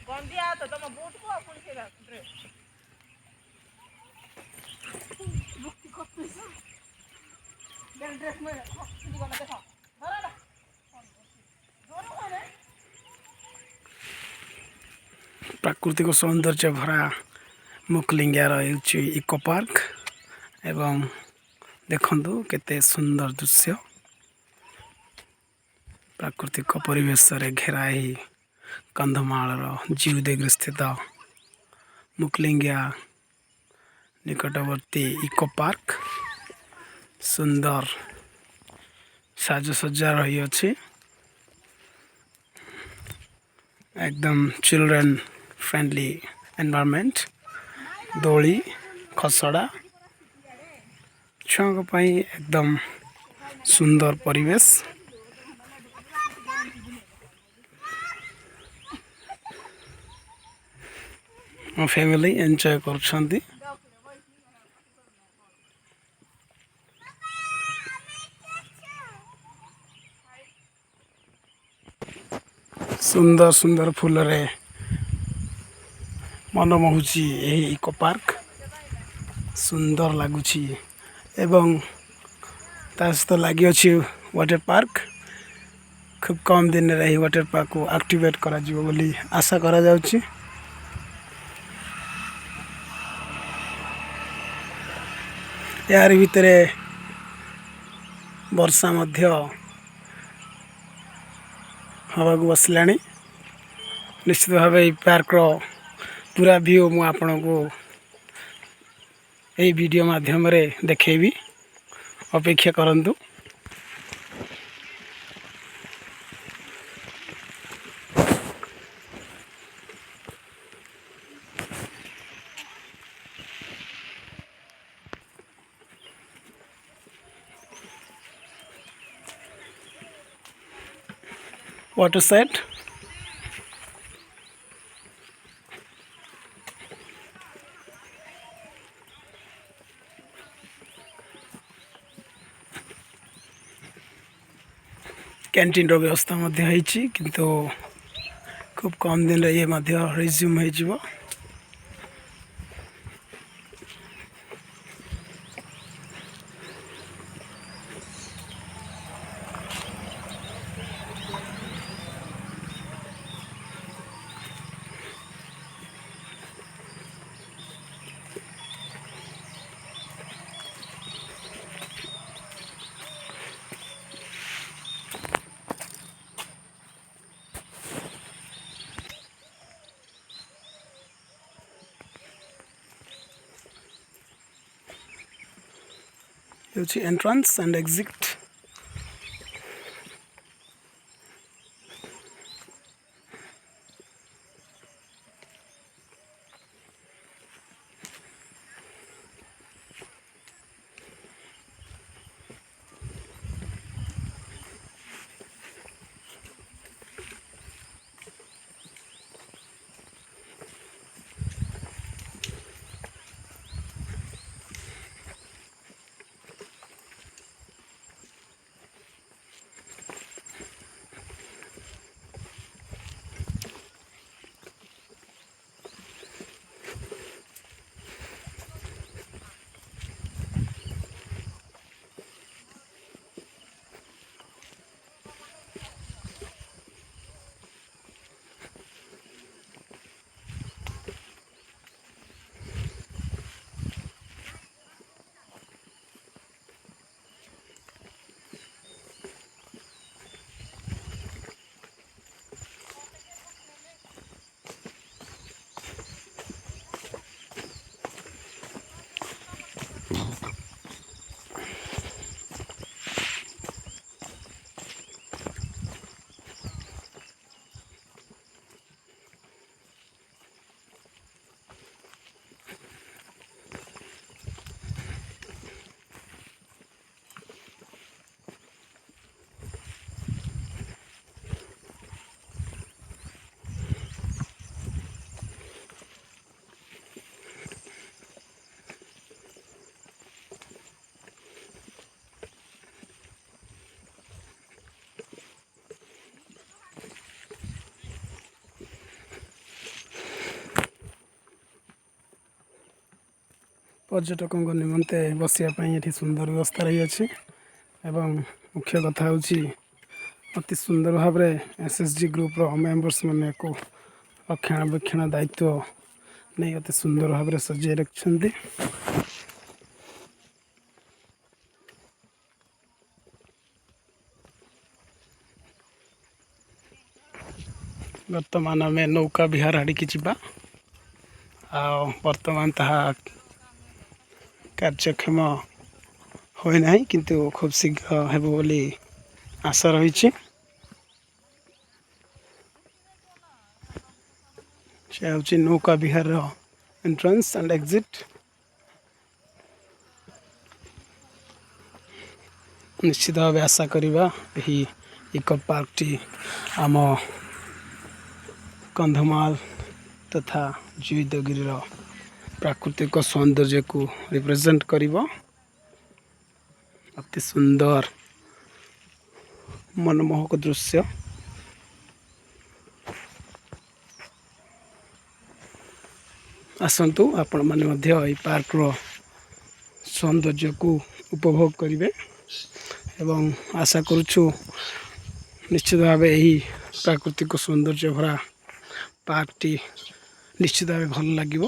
गंदिया तो तुम बूट को अपन से ड्रेस मुक्ति को पैसा देन ड्रेस में किसी को ना देखो धरा ना दोनों को ने प्राकृतिक सौंदर्य भरा मुकलिंगार इको पार्क एवं देखंतु केते सुंदर दृश्य प्राकृतिक परिवेश रे घेराई कंधमाल जीवदेग स्थित मुकलिंगा निकटवर्ती इको पार्क सुंदर साजसज्जा रही अछि एकदम चिल्ड्रन फ्रेंडली एनवायरनमेंट दोली खसड़ा छुआ पाई एकदम सुंदर परिवेश मो फैमिली एंजॉय करछंती सुंदर सुंदर फूल रे मनमोहुची यही इको पार्क सुंदर लगुची एवं ता सहित लगी अच्छी वाटर पार्क खूब कम दिन रही वाटर पार्क को एक्टिवेट करा जिवो बोली आशा करा जाउची यार भितर वर्षा मध्य हवा को बसलानी निश्चित भाव पार्क रो पूरा व्यू मु आपण को यही वीडियो माध्यम रे देखेबी अपेक्षा करंतु water set कैंटीन रो व्यवस्था मध्य है किंतु खूब कम दिन ये मध्य रिज्यूम हो जिवो entrance and exit ପର୍ଯ୍ୟଟକଙ୍କ ନିମନ୍ତେ ବସିବା ପାଇଁ ଏଠି ସୁନ୍ଦର ବ୍ୟବସ୍ଥା ରହିଅଛି ଏବଂ ମୁଖ୍ୟ କଥା ହେଉଛି ଅତି ସୁନ୍ଦର ଭାବରେ SSG ଗ୍ରୁପ୍ର ମେମ୍ବର୍ସ ମାନେ ୟାକୁ ରକ୍ଷଣାବେକ୍ଷଣ ଦାୟିତ୍ୱ ନେଇ ଅତି ସୁନ୍ଦର ଭାବରେ ସଜାଇ ରଖିଛନ୍ତି। ବର୍ତ୍ତମାନ ଆମେ ନୌକା ବିହାର ଆଡ଼ିକି ଯିବା। ଆଉ ବର୍ତ୍ତମାନ ତାହା କାର୍ଯ୍ୟକ୍ଷମ ହୋଇନାହିଁ, କିନ୍ତୁ ଖୁବ୍ ଶୀଘ୍ର ହେବ ବୋଲି ଆଶା ରହିଛି। ସେ ହେଉଛି ନୌକା ବିହାରର ଏଣ୍ଟ୍ରାନ୍ସ ଆଣ୍ଡ ଏକ୍ଜିଟ୍। ନିଶ୍ଚିତ ଭାବେ ଆଶା କରିବା ଏହି ଇକୋ ପାର୍କଟି ଆମ କନ୍ଧମାଳ ତଥା ଉଦୟଗିରିର ପ୍ରାକୃତିକ ସୌନ୍ଦର୍ଯ୍ୟକୁ ରିପ୍ରେଜେଣ୍ଟ କରିବ। ଅତି ସୁନ୍ଦର ମନମୋହକ ଦୃଶ୍ୟ। ଆସନ୍ତୁ ଆପଣମାନେ ମଧ୍ୟ ଏହି ପାର୍କର ସୌନ୍ଦର୍ଯ୍ୟକୁ ଉପଭୋଗ କରିବେ ଏବଂ ଆଶା କରୁଛୁ ନିଶ୍ଚିତ ଭାବେ ଏହି ପ୍ରାକୃତିକ ସୌନ୍ଦର୍ଯ୍ୟ ଭରା ପାର୍କଟି ନିଶ୍ଚିତ ଭାବେ ଭଲ ଲାଗିବ।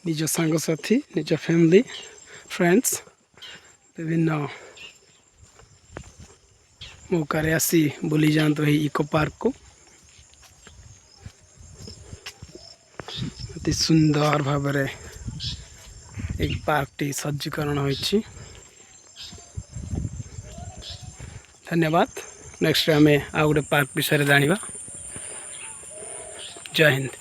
ନିଜ ସାଙ୍ଗସାଥି, ନିଜ ଫ୍ୟାମିଲି, ଫ୍ରେଣ୍ଡସ୍ ବିଭିନ୍ନ ମୌକାରେ ଆସି ବୁଲି ଯାଆନ୍ତୁ ଏହି ଇକୋ ପାର୍କକୁ। ଅତି ସୁନ୍ଦର ଭାବରେ ଏହି ପାର୍କଟି ସଜ୍ଜୀକରଣ ହୋଇଛି। ଧନ୍ୟବାଦ। ନେକ୍ସଟ ଆମେ ଆଉ ଗୋଟେ ପାର୍କ ବିଷୟରେ ଜାଣିବା। ଜୟ ହିନ୍ଦ।